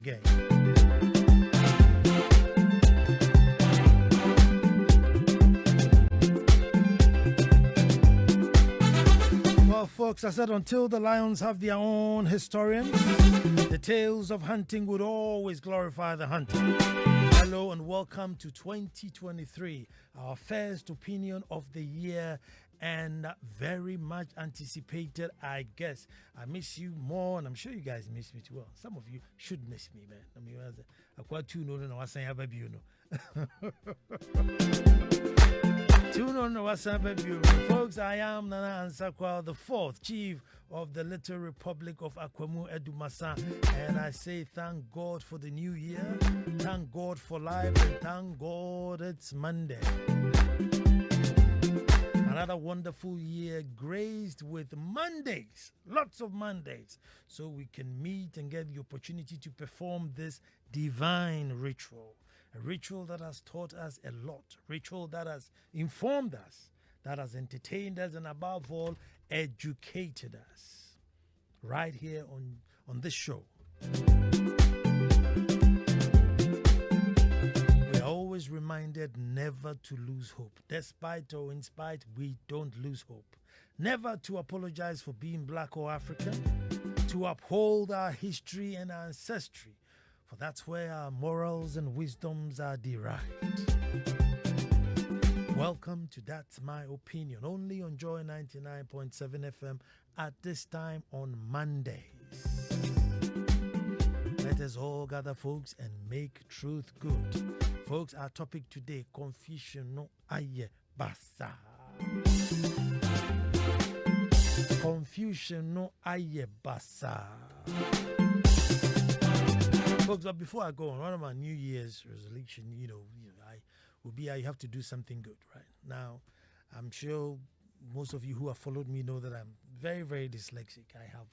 Game. Well, folks, I said until the lions have their own historians, the tales of hunting would always glorify the hunter. Hello and welcome to 2023, our first opinion of the year and very much anticipated, I guess. I miss you more and I'm sure you guys miss me too. Well, some of you should miss me, man. I mean, I quite too no, I say, baby, you know. Tune on the WhatsApp review. Folks, I am Nana Ansah Kwao IV, Chief of the Little Republic of Nu Ay3 Basaa. And I say thank God for the new year, thank God for life, and thank God it's Monday. Another wonderful year graced with Mondays, lots of Mondays, so we can meet and get the opportunity to perform this divine ritual. A ritual that has taught us a lot, ritual that has informed us, that has entertained us, and above all, educated us. Right here on this show. We are always reminded never to lose hope. Despite or in spite, we don't lose hope. Never to apologize for being black or African, to uphold our history and our ancestry. For that's where our morals and wisdoms are derived. Welcome to That's My Opinion, only on Joy 99.7 FM at this time on Mondays. Let us all gather, folks, and make truth good. Folks, our topic today, Nu Ay3 Basaa. Nu Ay3 Basaa. Folks, but before I go on, one of my New Year's resolution, I have to do something good, right? Now, I'm sure most of you who have followed me know that I'm very, very dyslexic. I have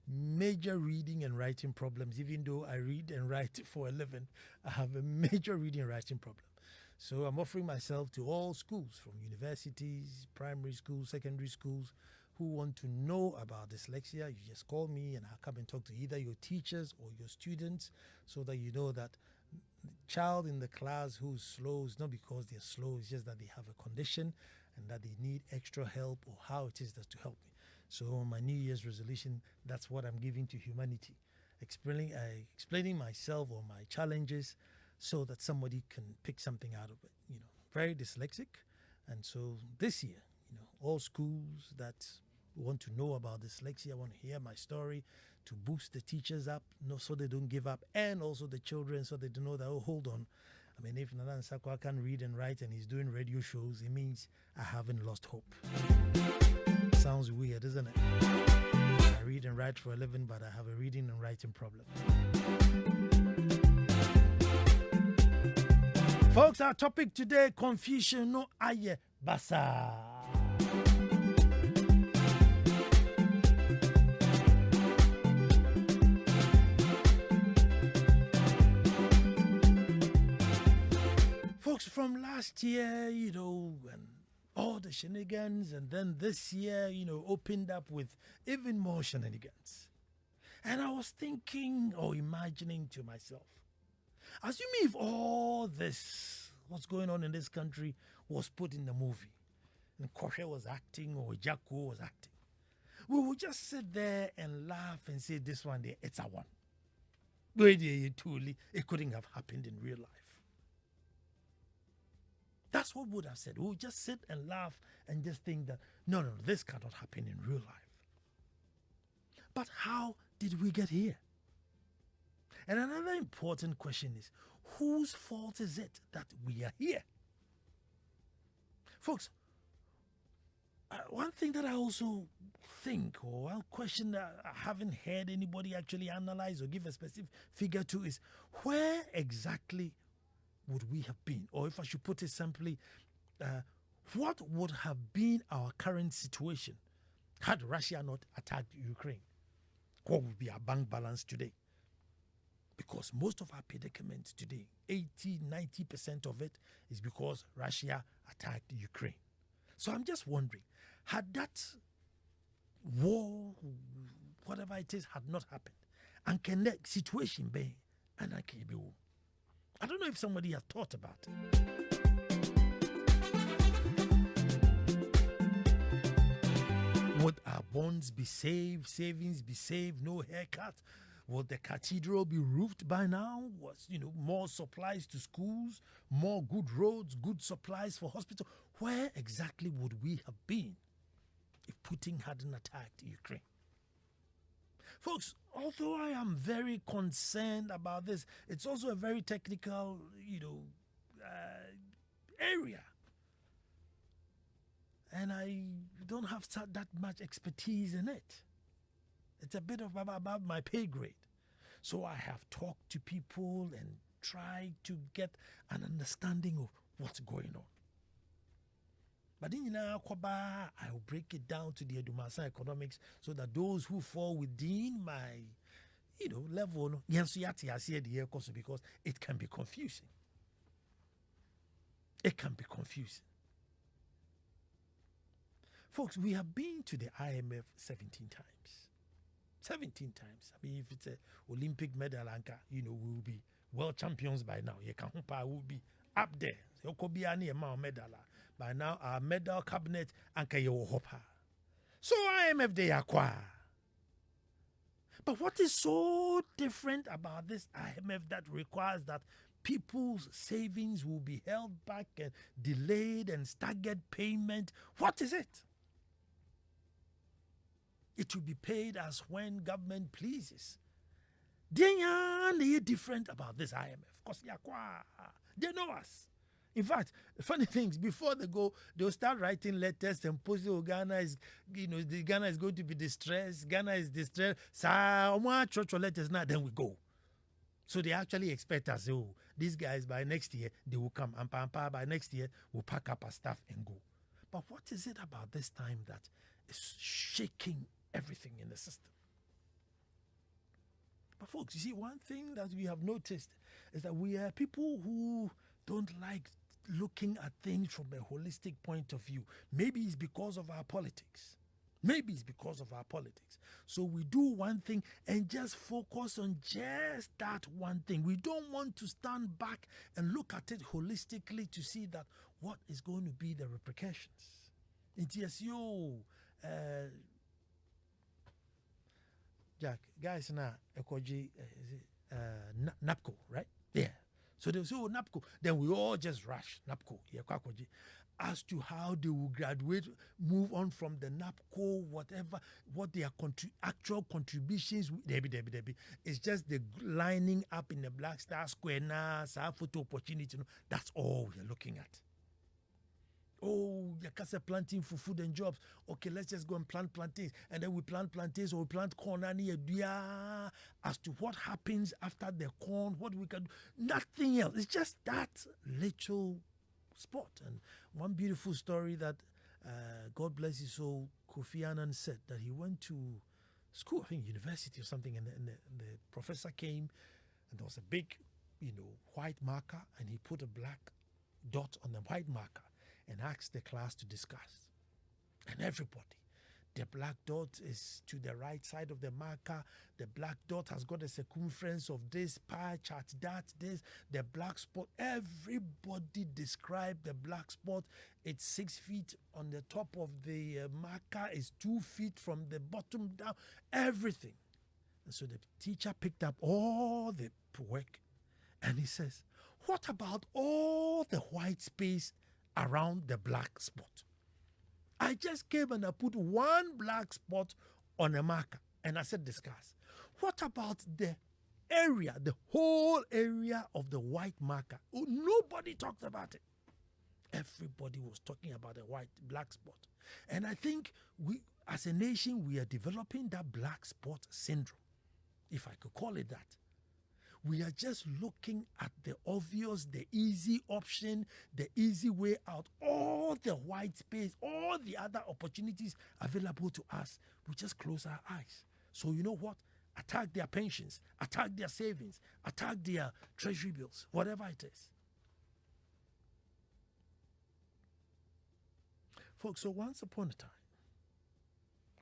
major reading and writing problems. Even though I read and write for a living, I have a major reading and writing problem. So I'm offering myself to all schools, from universities, primary schools, secondary schools, who want to know about dyslexia. You just call me and I'll come and talk to either your teachers or your students, so that you know that the child in the class who's slow is not because they're slow, it's just that they have a condition and that they need extra help, or how it is that to help me. So my New Year's resolution, that's what I'm giving to humanity, explaining myself or my challenges so that somebody can pick something out of it. Very dyslexic. And so this year, all schools that want to know about dyslexia, want to hear my story, to boost the teachers up, so they don't give up, and also the children, so they don't know that, oh, hold on. I mean, if Nana Ansah Kwao can read and write and he's doing radio shows, it means I haven't lost hope. Sounds weird, isn't it? I read and write for a living, but I have a reading and writing problem. Folks, our topic today, Nu Ay3 Basaa. Folks, from last year, and all the shenanigans, and then this year, opened up with even more shenanigans. And I was thinking or imagining to myself, assuming if all this, what's going on in this country, was put in the movie, and Koshe was acting or Jacko was acting, we would just sit there and laugh and say, this one there, it's a one. It couldn't have happened in real life. That's what we would have said. We would just sit and laugh and just think that, no, this cannot happen in real life. But how did we get here? And another important question is, whose fault is it that we are here? Folks, one thing that I also think, or one question that I haven't heard anybody actually analyze or give a specific figure to, is where exactly would we have been? Or if I should put it simply, what would have been our current situation had Russia not attacked Ukraine? What would be our bank balance today? Because most of our predicament today, 80-90% of it, is because Russia attacked Ukraine. So I'm just wondering, had that war, whatever it is, had not happened, and can that situation be And I don't know if somebody has thought about it. Would our bonds be saved, savings be saved, no haircut? Would the cathedral be roofed by now? Was, more supplies to schools, more good roads, good supplies for hospital? Where exactly would we have been if Putin hadn't attacked Ukraine? Folks, although I am very concerned about this, it's also a very technical, area. And I don't have that much expertise in it. It's a bit of about my pay grade. So I have talked to people and tried to get an understanding of what's going on. But in I will break it down to the Edumasa economics so that those who fall within my level, because it can be confusing. It can be confusing. Folks, we have been to the IMF 17 times. 17 times. I mean, if it's an Olympic medal anchor, we will be world champions by now. Will be up there. By now, our medal cabinet anchor. So IMF they acquire. But what is so different about this IMF that requires that people's savings will be held back and delayed and staggered payment? What is it? It will be paid as when government pleases. They are different about this IMF. Because they know us. In fact, funny things, before they go, they'll start writing letters and posting, Ghana is, Ghana is going to be distressed. Ghana is distressed. So, letters now, then we go. So they actually expect us, these guys by next year, they will come. And by next year, we'll pack up our stuff and go. But what is it about this time that is shaking everything in the system? But folks, you see, one thing that we have noticed is that we are people who don't like looking at things from a holistic point of view. Maybe it's because of our politics. So we do one thing and just focus on just that one thing. We don't want to stand back and look at it holistically to see that what is going to be the repercussions. It's Jack, guys, now Ekoji NAPCO, right? Yeah. So they say, NAPCO. Then we all just rush NAPCO. Yeah, Kwakoji. As to how they will graduate, move on from the NAPCO, whatever, what their actual contributions, Debbie. It's just the lining up in the Black Star Square now, photo opportunity. That's all we're looking at. Oh, Yakasa planting for food and jobs. Okay, let's just go and plant plantains. And then we plant plantains or we plant corn. As to what happens after the corn, what we can do, nothing else. It's just that little spot. And one beautiful story that, God bless his soul, Kofi Annan said that he went to school, I think university or something, and the professor came and there was a big, white marker, and he put a black dot on the white marker and asked the class to discuss. And everybody, the black dot is to the right side of the marker. The black dot has got a circumference of this, pie chart, this, the black spot. Everybody described the black spot. It's 6 feet on the top of the marker. It's 2 feet from the bottom down. Everything. And so the teacher picked up all the work and he says, what about all the white space around the black spot? I just came and I put one black spot on a marker and I said discuss. What about the area, the whole area of the white marker? Oh, nobody talked about it. Everybody was talking about the black spot. And I think we, as a nation, we are developing that black spot syndrome, if I could call it that. We are just looking at the obvious, the easy option, the easy way out, all the white space, all the other opportunities available to us. We just close our eyes. So you know what? Attack their pensions, attack their savings, attack their treasury bills, whatever it is. Folks, so once upon a time,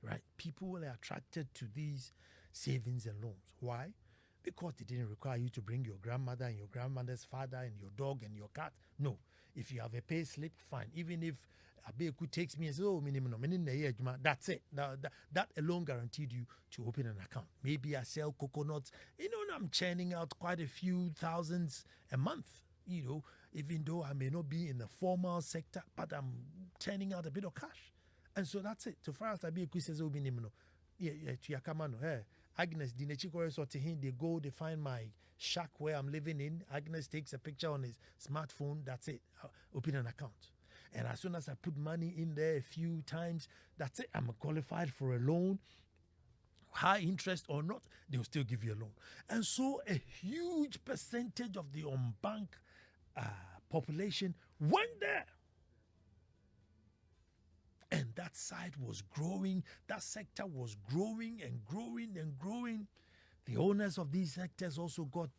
right, people were attracted to these savings and loans. Why? because they didn't require you to bring your grandmother and your grandmother's father and your dog and your cat. No. If you have a pay slip, fine. Even if Abeku takes me and says, oh, that's it. That alone guaranteed you to open an account. Maybe I sell coconuts. I'm churning out quite a few thousands a month, even though I may not be in the formal sector, but I'm churning out a bit of cash. And so that's it. So far as Abeku says, oh, Agnes, they go, they find my shack where I'm living in. Agnes takes a picture on his smartphone. That's it. Open an account. And as soon as I put money in there a few times, that's it. I'm qualified for a loan. High interest or not, they'll still give you a loan. And so a huge percentage of the unbanked population went there. And that side was growing. That sector was growing and growing and growing. The owners of these sectors also got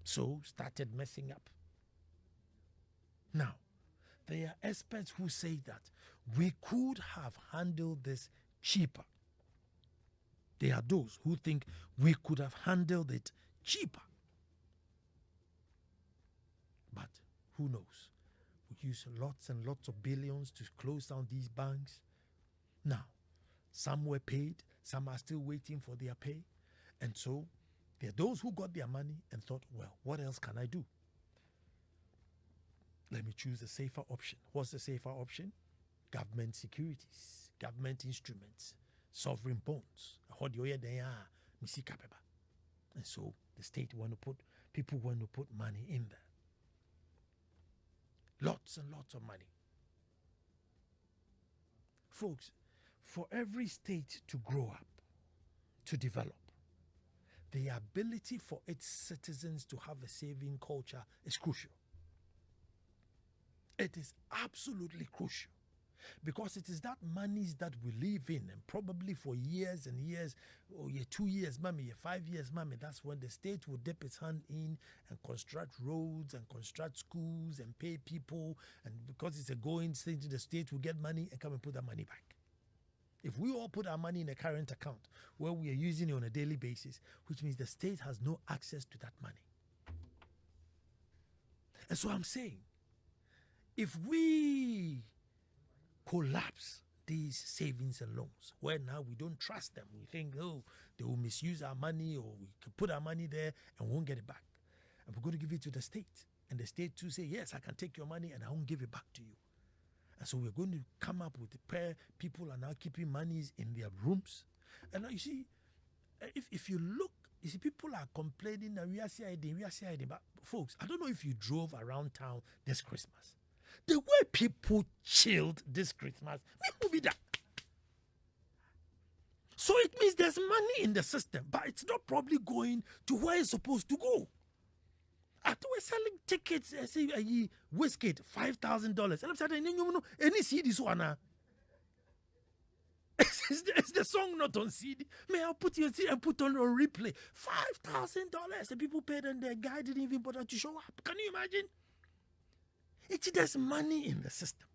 so started messing up. Now, there are experts who say that we could have handled this cheaper. There are those who think we could have handled it cheaper. But who knows? We use lots and lots of billions to close down these banks. Now, some were paid, some are still waiting for their pay. And so, there are those who got their money and thought, well, what else can I do? Let me choose a safer option. What's the safer option? Government securities, government instruments, sovereign bonds. And so the state people want to put money in there. Lots and lots of money. Folks, for every state to grow up, to develop, the ability for its citizens to have a saving culture is crucial. It is absolutely crucial because it is that monies that we live in, and probably for years and years, 2 years, 5 years, that's when the state will dip its hand in and construct roads and construct schools and pay people, and because it's a going state, the state will get money and come and put that money back. If we all put our money in a current account where we are using it on a daily basis, which means the state has no access to that money. And so I'm saying, if we collapse these savings and loans, where now we don't trust them, we think, oh, they will misuse our money, or we can put our money there and we won't get it back. And we're going to give it to the state. And the state too say, yes, I can take your money and I won't give it back to you. And so we're going to come up with a pair. People are now keeping monies in their rooms. And now you see, if you look, you see, people are complaining that we are CID, but folks, I don't know if you drove around town this Christmas. The way people chilled this Christmas, maybe that. So it means there's money in the system, but it's not probably going to where it's supposed to go. After we're selling tickets, I say a whiskey, $5,000. And I'm saying, any CD this one. It's the song not on CD. May I put your CD and put on replay? $5,000. The people paid and the guy didn't even bother to show up. Can you imagine? There's money in the system,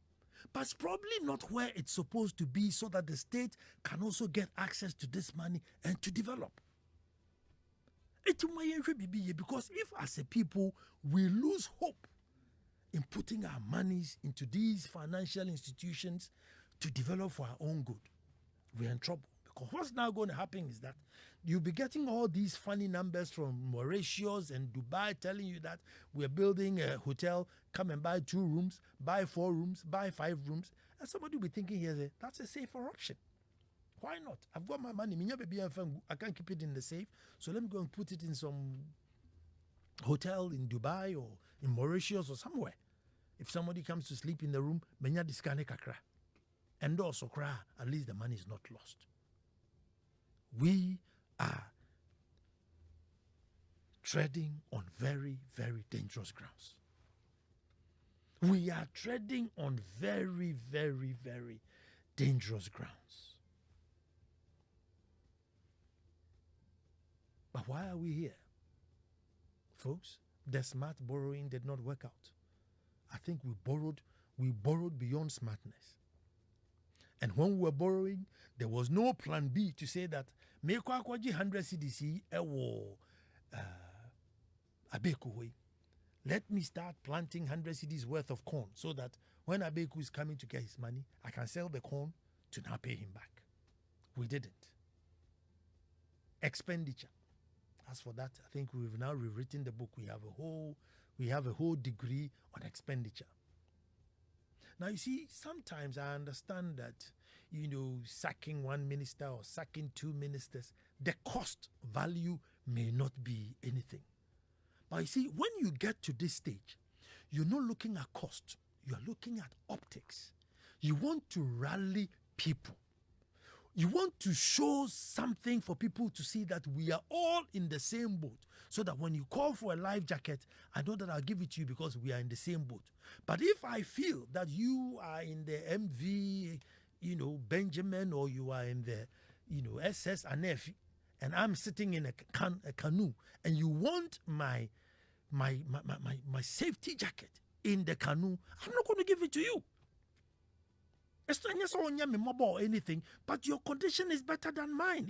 but it's probably not where it's supposed to be, so that the state can also get access to this money and to develop. Because if as a people we lose hope in putting our monies into these financial institutions to develop for our own good, we're in trouble. Because what's now going to happen is that you'll be getting all these funny numbers from Mauritius and Dubai telling you that we're building a hotel, come and buy 2 rooms, buy 4 rooms, buy 5 rooms. And somebody will be thinking here, that's a safer option. Why not? I've got my money. I can't keep it in the safe. So let me go and put it in some hotel in Dubai or in Mauritius or somewhere. If somebody comes to sleep in the room, and also cry, at least the money is not lost. We are treading on very, very dangerous grounds. We are treading on very, very, very dangerous grounds. But why are we here? Folks, the smart borrowing did not work out. I think we borrowed beyond smartness. And when we were borrowing, there was no plan B to say that Me kwa 100 CDC ewo Abeku. Let me start planting 100 CDs worth of corn so that when Abeku is coming to get his money, I can sell the corn to now pay him back. We didn't. Expenditure. As for that, I think we've now rewritten the book. We have a whole degree on expenditure. Now you see, sometimes I understand that, sacking one minister or sacking two ministers, the cost value may not be anything. But you see, when you get to this stage, you're not looking at cost, you're looking at optics. You want to rally people. You want to show something for people to see that we are all in the same boat. So that when you call for a life jacket, I know that I'll give it to you because we are in the same boat. But if I feel that you are in the MV, Benjamin, or you are in the, SS Anef, and I'm sitting in a canoe, and you want my safety jacket in the canoe, I'm not going to give it to you. It's not or anything, but your condition is better than mine.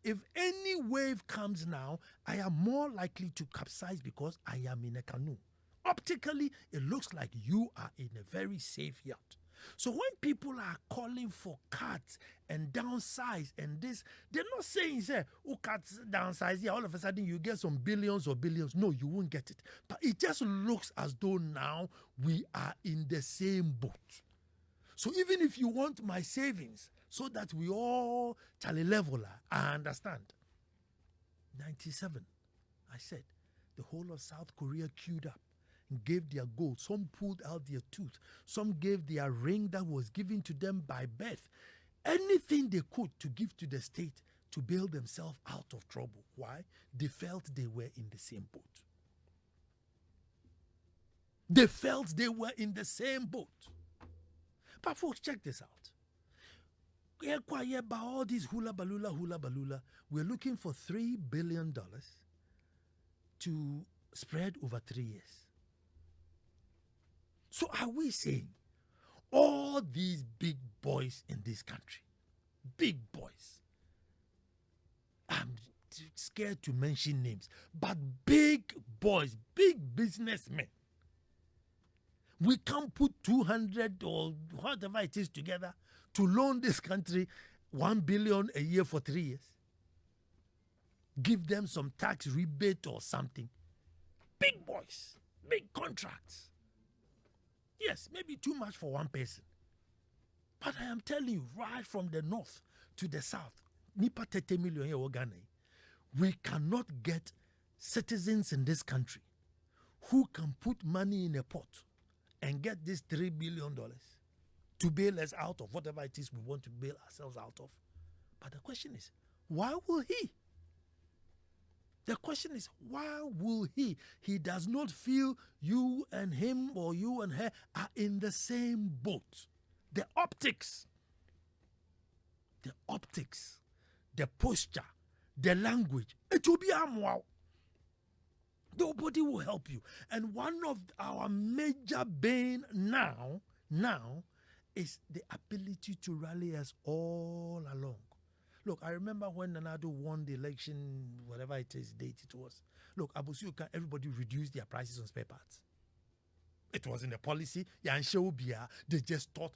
If any wave comes now, I am more likely to capsize because I am in a canoe. Optically, it looks like you are in a very safe yacht. So when people are calling for cuts and downsize and this, they're not saying, cuts, downsize, all of a sudden you get some billions or billions. No, you won't get it. But it just looks as though now we are in the same boat. So even if you want my savings so that we all tally leveler, I understand. 97, I said, the whole of South Korea queued up and gave their gold. Some pulled out their tooth. Some gave their ring that was given to them by birth. Anything they could to give to the state to bail themselves out of trouble. Why? They felt they were in the same boat. They felt they were in the same boat. But folks, check this out. By all this hula balula, we're looking for $3 billion to spread over 3 years. So are we saying all these big boys in this country, big boys, I'm scared to mention names, but big boys, big businessmen, we can't put 200 or whatever it is together to loan this country $1 billion a year for 3 years. Give them some tax rebate or something. Big boys, big contracts. Yes, maybe too much for one person. But I am telling you, right from the north to the south, nipa 30 million here Ghana, we cannot get citizens in this country who can put money in a pot and get this $3 billion to bail us out of whatever it is we want to bail ourselves out of. But the question is, why will he? The question is, why will he? He does not feel you and him or you and her are in the same boat. The optics, the posture, the language, it will be wow. Nobody will help you. And one of our major bane now is the ability to rally us all along. Look, I remember when Nanado won the election, whatever it is, date it was. Look, Abusuka, everybody reduced their prices on spare parts. It was in the policy. They just thought,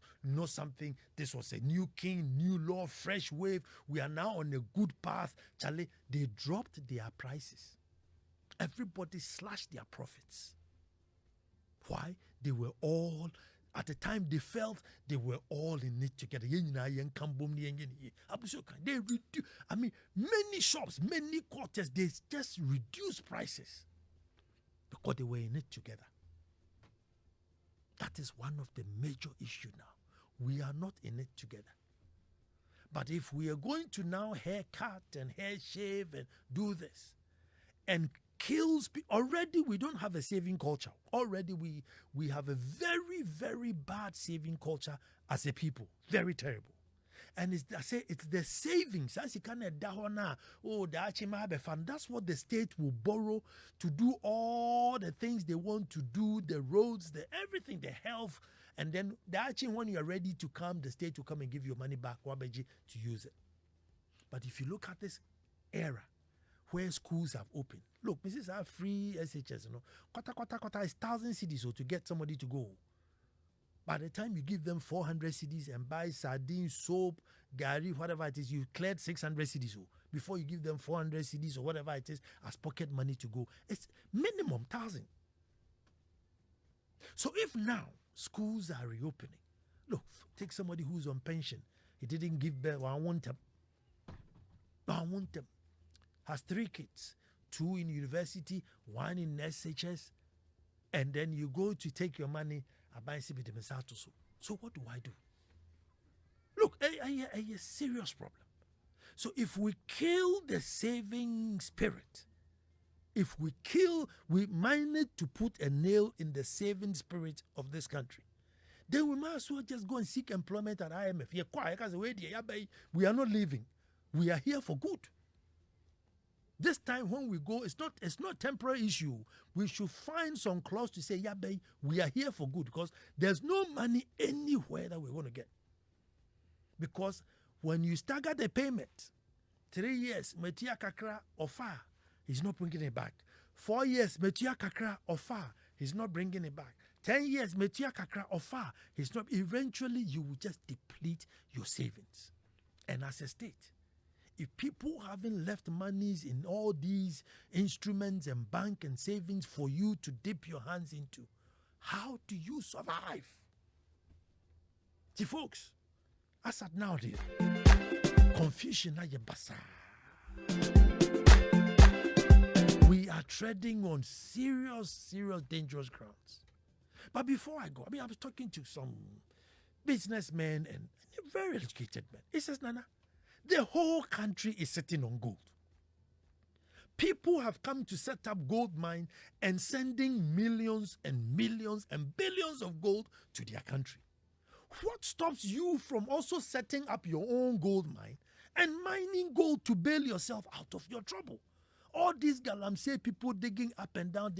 something. This was a new king, new law, fresh wave. We are now on a good path. Charlie, they dropped their prices. Everybody slashed their profits. Why? They were all, at the time they felt they were all in it together. They reduce, many shops, many quarters, they just reduced prices because they were in it together. That is one of the major issues now. We are not in it together. But if we are going to now haircut and hair shave and do this and kills people, already we don't have a saving culture. Already we have a very, very bad saving culture as a people. Very terrible. And it's the savings. That's what the state will borrow to do all the things they want to do, the roads, the everything, the health. And then when you are ready to come, the state will come and give you money back to use it. But if you look at this era where schools have opened. Look, Mrs. Are free SHS, Kota is 1,000 cities to get somebody to go. By the time you give them 400 cities and buy sardines, soap, gari, whatever it is, you've cleared 600 cities before you give them 400 cities or whatever it is as pocket money to go. It's minimum 1,000. So if now schools are reopening, look, take somebody who's on pension. He didn't give birth. I want him. Has 3 kids, 2 in university, 1 in SHS, and then you go to take your money. So what do I do? Look, a serious problem. So if we kill the saving spirit, we manage to put a nail in the saving spirit of this country, then we might as well just go and seek employment at IMF. We are not leaving. We are here for good. This time when we go, it's not temporary issue. We should find some clause to say, we are here for good, because there's no money anywhere that we're going to get. Because when you stagger the payment, 3 years, Metia Kakra or far, he's not bringing it back. 4 years, Metia Kakra or far, he's not bringing it back. 10 years, Metia Kakra or far, he's not. Eventually, you will just deplete your savings. And as a state, if people haven't left monies in all these instruments and bank and savings for you to dip your hands into, how do you survive? See, folks, as at now, confusion at Basaa. We are treading on serious, dangerous grounds. But before I go, I was talking to some businessmen and very educated men. He says, Nana, the whole country is sitting on gold. People have come to set up gold mine and sending millions and millions and billions of gold to their country. What stops you from also setting up your own gold mine and mining gold to bail yourself out of your trouble? All these galamsey people digging up and down,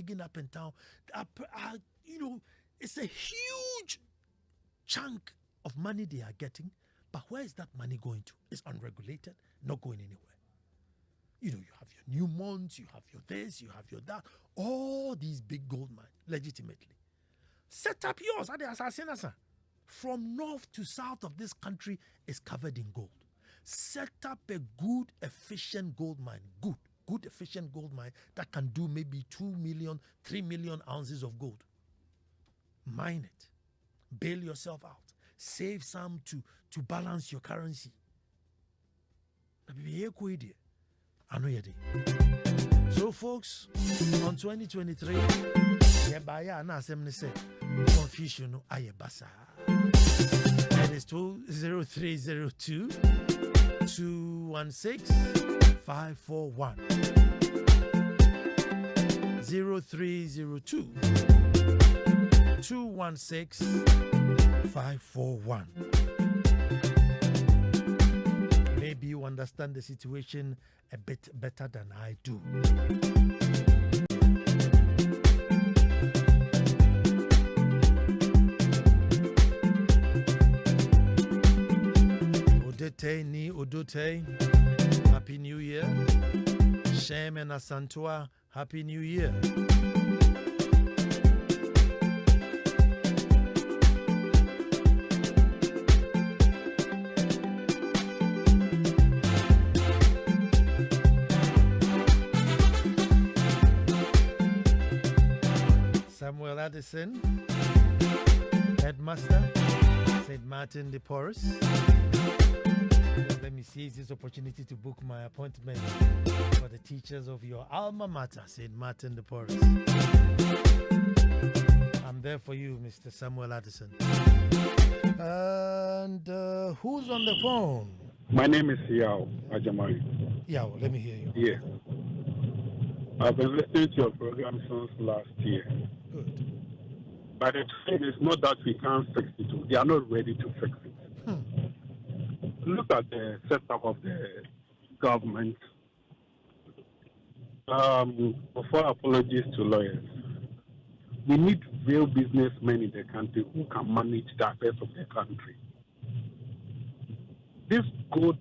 it's a huge chunk of money they are getting. But where is that money going to? It's unregulated, not going anywhere. You have your Newmonts, you have your this, you have your that. All these big gold mines, legitimately. Set up yours. From north to south of this country is covered in gold. Set up a good, efficient gold mine. Good, efficient gold mine that can do maybe 2 million, 3 million ounces of gold. Mine it. Bail yourself out. Save some to balance your currency. So folks, on 2023, confusion Nu Ay3 Basaa. That is 20302 216 541. 0302 216 541. Maybe you understand the situation a bit better than I do. Odete ni Odote, Happy New Year. Shem and Asantua, Happy New Year. Samuel Addison, Headmaster, St. Martin de Porres. Let me seize this opportunity to book my appointment for the teachers of your alma mater, St. Martin de Porres. I'm there for you, Mr. Samuel Addison. And who's on the phone? My name is Yao Ajamari. Yao, let me hear you. Yeah. I've been listening to your program since last year. Good. But the thing is not that we can't fix it. They are not ready to fix it. Look at the setup of the government. Before apologies to lawyers, we need real businessmen in the country who can manage the affairs of the country. This gold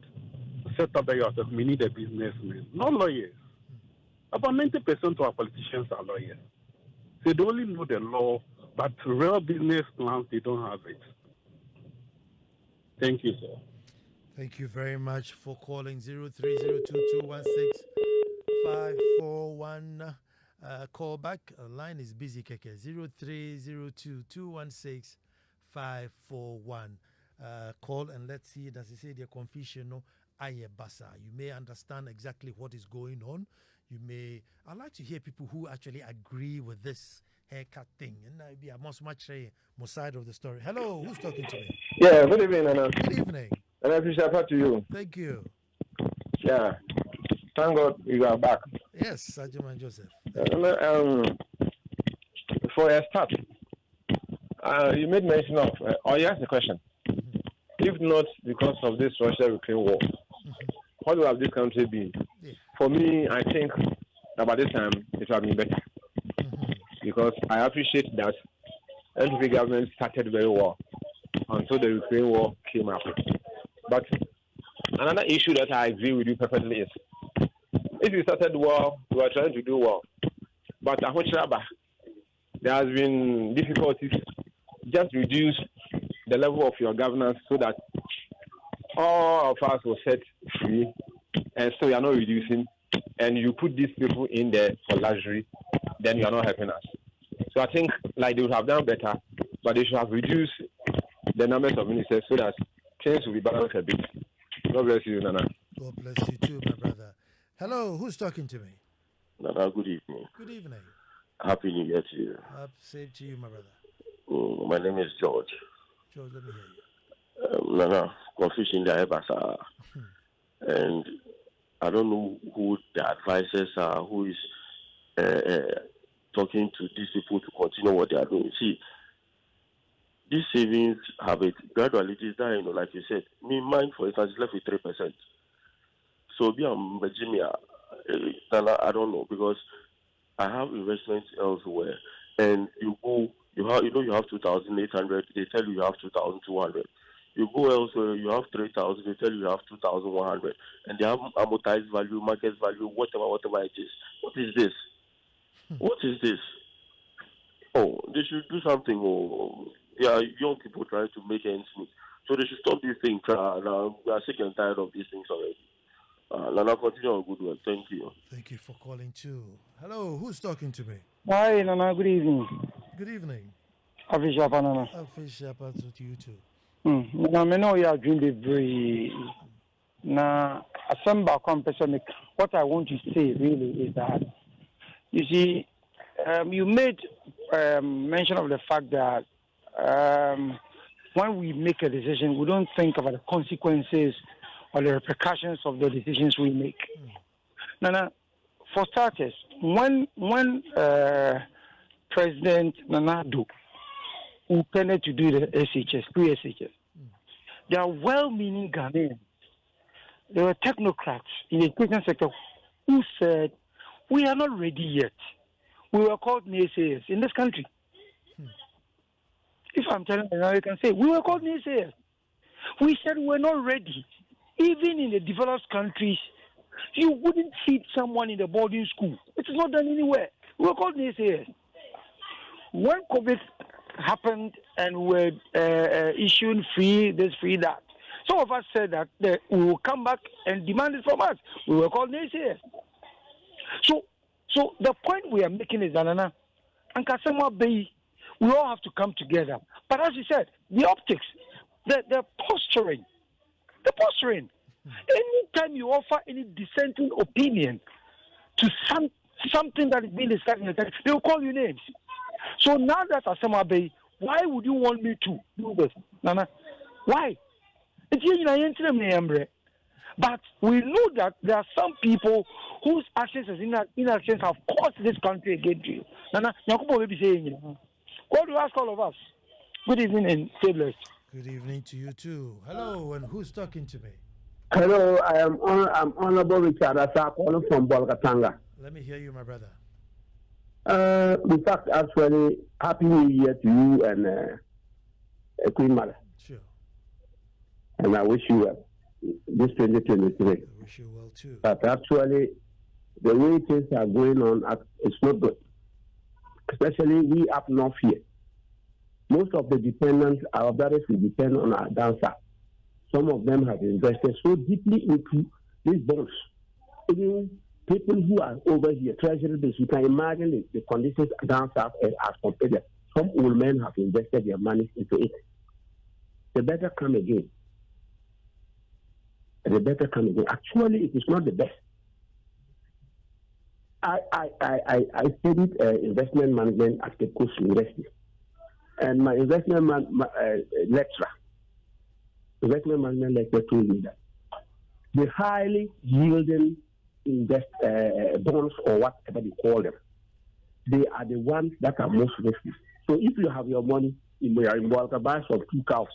set up by yourself, we need a businessman, not lawyers. About 90% of our politicians are lawyers. They only know the law, but real business plans, they don't have it. Thank you, sir. Thank you very much for calling 0302216541. Call back. Line is busy, Keke. 0302216541. Call and let's see, does he say the confusion? No, Nu Ay3 Basaa. You may understand exactly what is going on. I'd like to hear people who actually agree with this haircut thing. And I'd be a much more side of the story. Hello, who's talking to me? Yeah, good evening, Nana. Good evening. And I appreciate that to you. Thank you. Yeah. Thank God you are back. Yes, Sajuman Joseph. For a start, you made mention of, or you asked the question, if not because of this Russia-Ukraine war, what would have this country been? Yeah. For me, I think about this time it would have been better. Because I appreciate that NPP government started very well until the Ukraine war came up. But another issue that I agree with you perfectly is, if you started well, you are trying to do well. But there has been difficulties. Just reduce the level of your governance so that all of us will set free, and so you are not reducing, and you put these people in there for luxury, then you are not helping us. So I think like they would have done better, but they should have reduced the numbers of ministers so that things will be balanced a bit. God bless you, Nana. God bless you too, my brother. Hello, who's talking to me? Nana, good evening. Good evening. Happy New Year to you. Same to you, my brother. My name is George. George, let me hear you. Nana, confusion the Basaa. And I don't know who the advisors are, who is talking to these people to continue what they are doing. See, these savings have it gradually. It is there, like you said. Mine, for instance, is left with 3%. So, Virginia, Nana, I don't know, because I have investments elsewhere, and you have 2,800. They tell you have 2,200. You go elsewhere, you have 3,000. They tell you have 2,100, and they have amortized value, market value, whatever it is. What is this? What is this? Oh, they should do something. Oh, yeah, young people trying to make ends meet. So they should stop these things. Now we are sick and tired of these things already. Nana, continue on good work. Thank you. Thank you for calling too. Hello, who's talking to me? Hi, Nana. Good evening. Good evening. Official Nana. Official to you too. Now, I know you are doing the very. Now, what I want to say really is that, you see, you made mention of the fact that when we make a decision, we don't think about the consequences or the repercussions of the decisions we make. Nana, for starters, when President Nana intended to do the SHS, pre-SHS, they are well-meaning Ghanaians. There were technocrats in the education sector who said, we are not ready yet. We were called naysayers in this country. If I'm telling you now, you can say, we were called naysayers. We said we're not ready. Even in the developed countries, you wouldn't feed someone in the boarding school. It is not done anywhere. We were called naysayers. When COVID happened and we were issuing free this, free that, some of us said that we will come back and demand it from us. We were called naysayers. So the point we are making is, Nana, and Kasema Bay, we all have to come together. But as you said, the optics, the posturing. Anytime you offer any dissenting opinion to something that is being discussed in the country, they will call you names. So now that Asama Bay, why would you want me to do this, Nana? Why? But we know that there are some people whose actions and inactions have caused this country against you. Nana, Yakubo will be saying, God will ask all of us. Good evening and stay blessed. Good evening to you too. Hello, and who's talking to me? Hello, I'm Honorable Richard Ansah calling from Bolgatanga. Let me hear you, my brother. In fact, actually, Happy New Year to you and Queen Mother. Sure. And I wish you well. this 2023. I wish you well too. But actually, the way things are going on, it's not good. Especially we up north here. Most of the dependents, our brothers, will depend on our dancer. Some of them have invested so deeply into these bonds. Even people who are over here, treasury bills, you can imagine the conditions down south as compared. Some old men have invested their money into it. They better come again. They better come again. Actually, it is not the best. I studied investment management at the Coast University. And my investment management lecturer told me that the highly yielding bonds, or whatever they call them, they are the ones that are most risky. So if you have your money in Bolka, buy some 2 cows.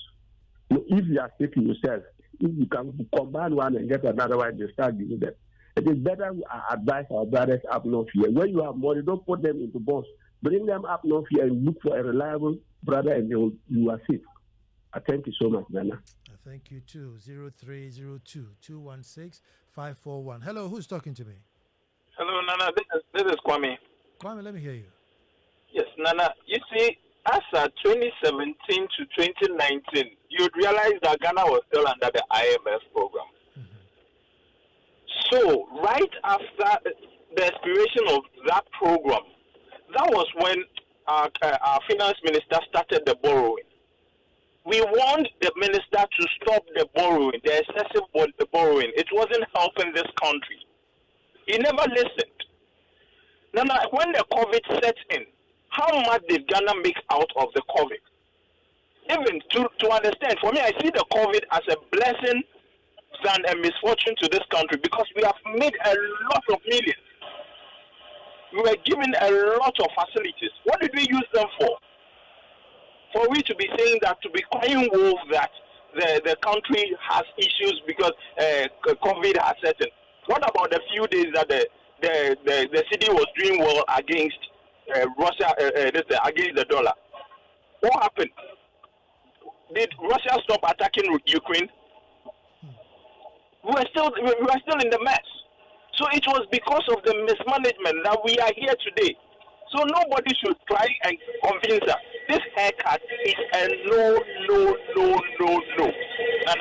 So if you are sick yourself, if you can combine one and get another one, they start giving them. It is better we advise our brothers up north here. When you have money, don't put them into bonds. Bring them up north here and look for a reliable brother, and you are safe. I thank you so much, Nana. Thank you too. 0302-216-541. Hello, who's talking to me? Hello, Nana. This is Kwame. Kwame, let me hear you. Yes, Nana. You see, as of 2017 to 2019, you'd realize that Ghana was still under the IMF program. So, right after the expiration of that program, that was when our finance minister started the borrowing. We want the minister to stop the borrowing, the excessive borrowing. It wasn't helping this country. He never listened. Now, when the COVID set in, how much did Ghana make out of the COVID? Even to understand, for me, I see the COVID as a blessing than a misfortune to this country, because we have made a lot of millions. We were given a lot of facilities. What did we use them for? For we to be saying that, to be crying wolf that the country has issues because COVID has set in. What about the few days that the city was doing well against Russia, against the dollar? What happened? Did Russia stop attacking Ukraine? We were still in the mess. So it was because of the mismanagement that we are here today. So nobody should try and convince us. This haircut is a no. And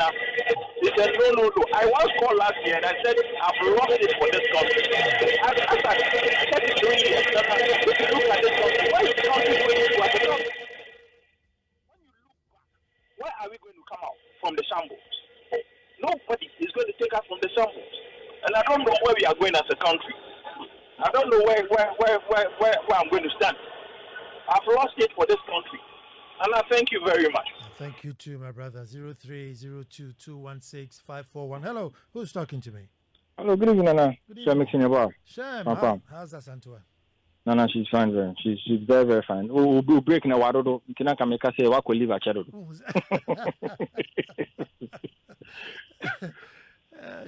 it's a no. I once called last year and I said, I've lost it for this country. After 33 years, if you look at this country, where is the country going to as a country? When you look back, where are we going to come out from the shambles? Nobody is going to take us from the shambles. And I don't know where we are going as a country. I don't know where I'm going to stand. I've lost it for this country. And I thank you very much. Thank you too, my brother. 0302-216-541. Hello, who's talking to me? Hello, good evening, Nana. Good Shem, how's that Santua? Nana, she's fine, very. She's very, very fine. We'll break now. I don't know. Can I say what could leave a shadow?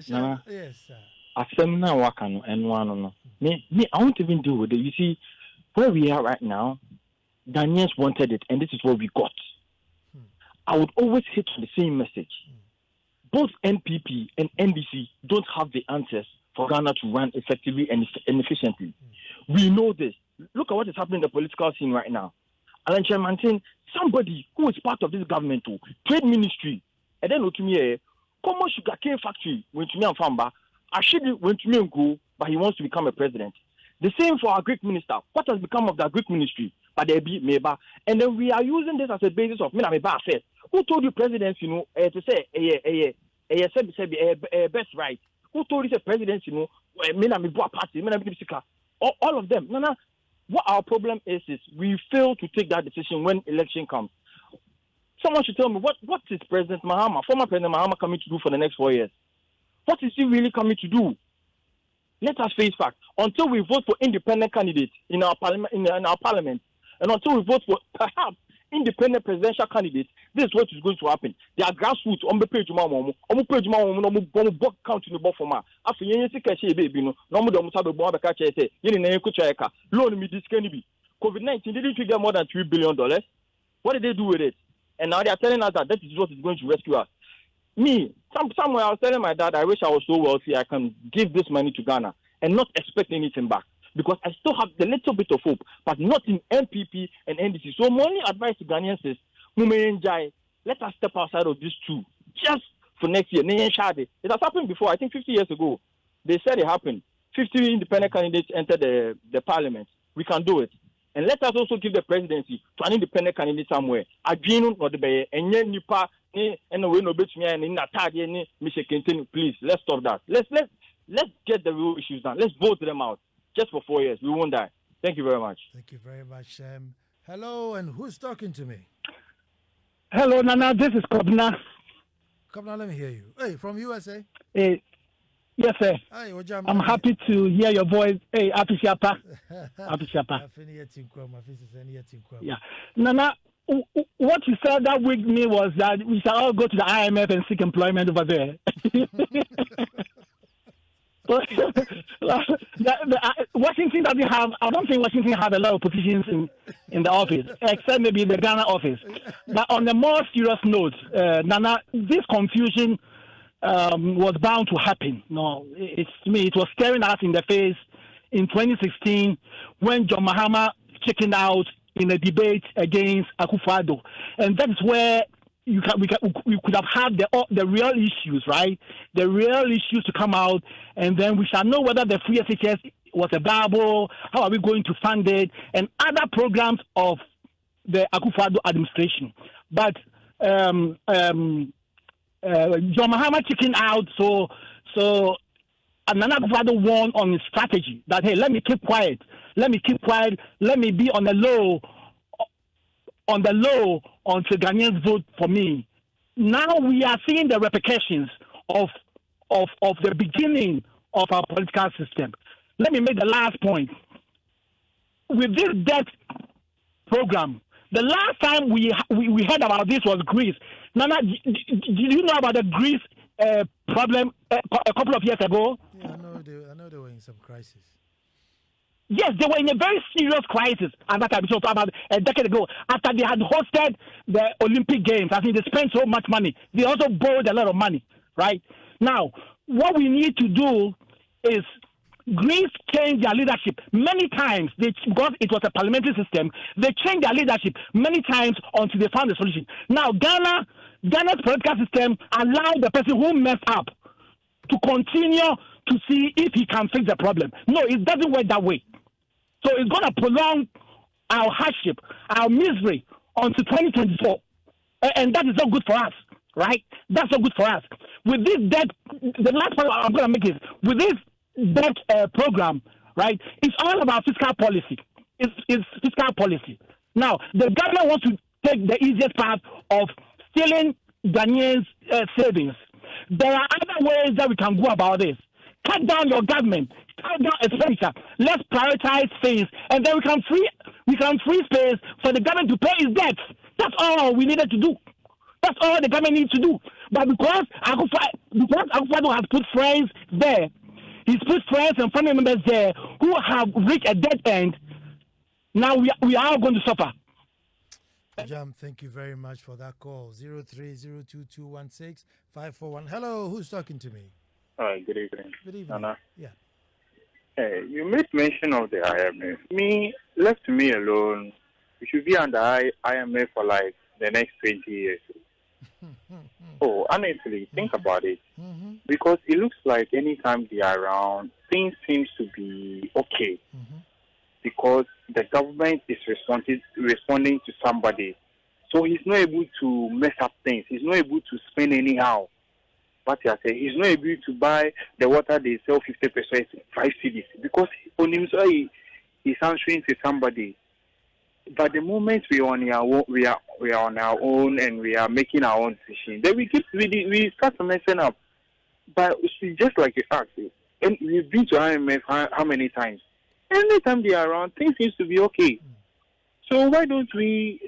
Nana, yes, sir. Asem na waka no enwa no. Me, I won't even deal with it. You see, where we are right now, Ghanaians wanted it, and this is what we got. I would always hit on the same message. Both NPP and NDC don't have the answers for Ghana to run effectively and efficiently. We know this. Look at what is happening in the political scene right now. Alan Chairman, somebody who is part of this government, trade ministry, and then to me, common sugarcane factory went to me and Famba. Ashidi went to me and go, but he wants to become a president. The same for our Greek minister. What has become of the Greek ministry? But they be Meba. And then we are using this as a basis of Meba affairs. Who told you presidents, to say best right? Who told you the presidents, party, all of them. No. What our problem is we fail to take that decision when election comes. Someone should tell me what is President Mahama, former President Mahama, coming to do for the next 4 years? What is he really coming to do? Let us face facts. Until we vote for independent candidates in our parliament, and until we vote for perhaps independent presidential candidates, this is what is going to happen. They are grassroots. On the page, count in the bottom. After baby, no loan me this can be. COVID-19 didn't figure more than $3 billion. What did they do with it? And now they are telling us that is what is going to rescue us. somewhere I was telling my dad, I wish I was so wealthy I can give this money to Ghana and not expect anything back. Because I still have the little bit of hope, but not in NPP and NDC. So my only advice to Ghanaians is, let us step outside of these two just for next year. It has happened before. I think 50 years ago, they said it happened. 50 independent candidates entered the parliament. We can do it. And let us also give the presidency to an independent candidate somewhere. Please, let's stop that. Let's get the real issues done. Let's vote them out. Just for 4 years. We won't die. Thank you very much. Thank you very much. Hello, and who's talking to me? Hello, Nana. This is Kobna. Kobna, let me hear you. Hey, from USA? Hey, yes, sir. Hi, I'm happy to hear your voice. Hey, Happy Shapa. Happy Shapa. Yeah. Nana, what you said that week me was that we shall all go to the IMF and seek employment over there. Washington doesn't have. I don't think Washington have a lot of positions in the office, except maybe the Ghana office. But on a more serious note, Nana, this confusion was bound to happen. No, it's me. It was staring us in the face in 2016 when John Mahama chickened out in a debate against Akufo-Addo, and that's where we could have had the real issues, right? The real issues to come out, and then we shall know whether the free SHS was a viable, how are we going to fund it, and other programs of the Akufo-Addo administration. But John Mahama chicken out, so Nana Akufo-Addo won on his strategy that, hey, let me keep quiet, let me be on the low until Ghanaians vote for me. Now we are seeing the repercussions of the beginning of our political system. Let me make the last point. With this debt program, the last time we heard about this was Greece. Nana, did you know about the Greece problem a couple of years ago? Yeah, I know they were in some crisis. Yes, they were in a very serious crisis at that time. So about a decade ago, after they had hosted the Olympic Games, I think they spent so much money. They also borrowed a lot of money, right? Now, what we need to do is Greece changed their leadership many times. Because it was a parliamentary system, they changed their leadership many times until they found a solution. Now, Ghana's political system allowed the person who messed up to continue to see if he can fix the problem. No, it doesn't work that way. So it's going to prolong our hardship, our misery until 2024. And that is not good for us, right? That's not good for us. With this debt, the last point I'm going to make is, with this debt program, right, it's all about fiscal policy. It's fiscal policy. Now, the government wants to take the easiest path of stealing Ghanaians' savings. There are other ways that we can go about this. Cut down your government, cut down expenditure. Let's prioritize things, and then we can free space for the government to pay its debts. That's all we needed to do. That's all the government needs to do. But because Akufo-Addo has put friends there, he's put friends and family members there who have reached a dead end. Now we are going to suffer. Jam, thank you very much for that call. 0302216541. Hello, who's talking to me? Hi, good evening. Good evening. Nana. Yeah. Hey, you made mention of the IMF. Left to me alone, we should be under IMF for like the next 20 years. Oh, honestly, think about it. Mm-hmm. Because it looks like anytime they are around, things seems to be okay. Mm-hmm. Because the government is responding to somebody. So he's not able to mess up things. He's not able to spend anyhow. What you are saying, he's not able to buy the water they sell 50%, 5 cedis. Because on himself, he's answering to somebody. But the moment we are on our own and we are making our own decision, then we start messing up. But just like you asked, and we've been to IMF how many times? Anytime they are around, things seems to be okay. So why don't we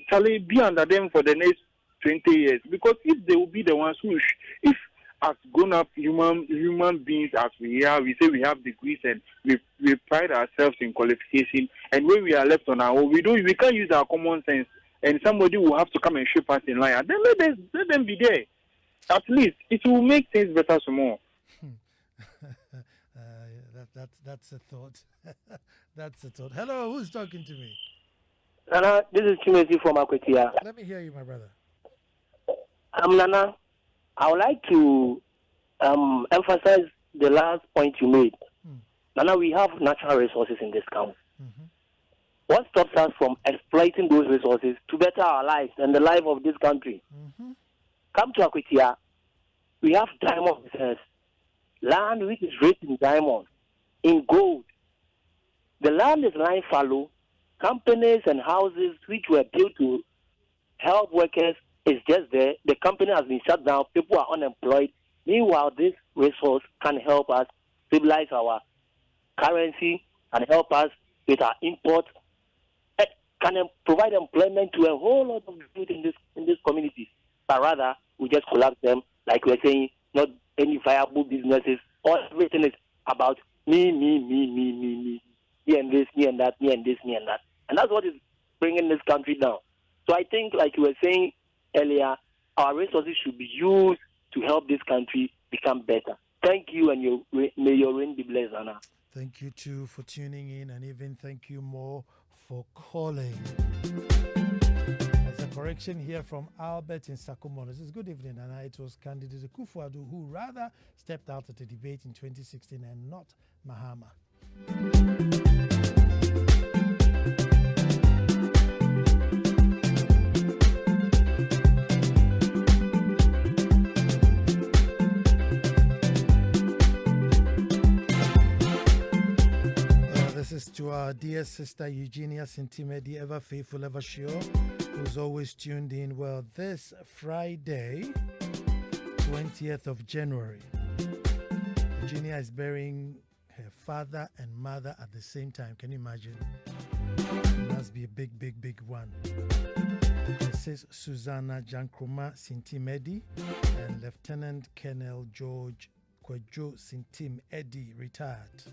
be under them for the next 20 years? Because if they will be the ones who, if as grown-up human beings as we are, we say we have degrees and we pride ourselves in qualification, and when we are left on our own, we can't use our common sense, and somebody will have to come and shape us in line. Then let them be there. At least it will make things better some more. That's a thought. That's a thought. Hello, who's talking to me? Nana, this is Chimezi from Akwetia. Let me hear you, my brother. Nana, I would like to emphasize the last point you made. Nana, we have natural resources in this country. What stops us from exploiting those resources to better our lives and the life of this country? Come to Akwetia, we have diamond reserves, land which is rich in diamonds, in gold. The land is lying fallow. Companies and houses which were built to help workers is just there. The company has been shut down. People are unemployed. Meanwhile, this resource can help us stabilize our currency and help us with our import. It can provide employment to a whole lot of people in this community. But rather, we just collapse them, like we're saying, not any viable businesses. All everything is about me, and this, me and that, me and this, me and that. And that's what is bringing this country down. So I think, like you were saying earlier, our resources should be used to help this country become better. Thank you, and may your reign be blessed, Anna. Thank you, too, for tuning in, and even thank you more for calling. There's a correction here from Albert in Sakumo. This is good evening, Anna. It was candidate Kufuor who rather stepped out at the debate in 2016 and not Mahama. This is to our dear sister Eugenia Sintimedi, ever faithful, ever sure, who's always tuned in. Well, this Friday, 20th of January, Eugenia is burying her father and mother at the same time. Can you imagine? It must be a big, big, big one. This is Susanna Jankroma Sintimedi and Lieutenant Colonel George Kwejo Sintim Eddy, retired.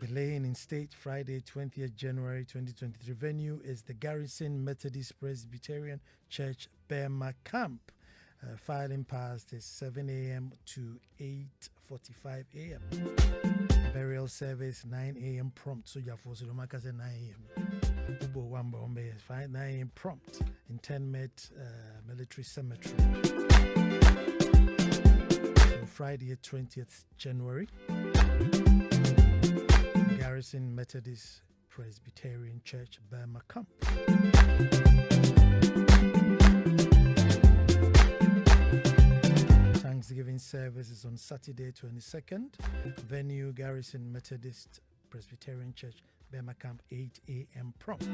Be laying in state Friday, 20th January 2023. Venue is the Garrison Methodist Presbyterian Church, Burma Camp. Filing past is 7 a.m. to 8:45 a.m. Burial service 9 a.m. prompt. So you have to 9 a.m. 9 a.m. prompt in 10 Met Military Cemetery. So Friday, 20th January. Garrison Methodist Presbyterian Church, Burma Camp. Thanksgiving service is on Saturday, 22nd. Venue, Garrison Methodist Presbyterian Church, Burma Camp, 8 a.m. prompt.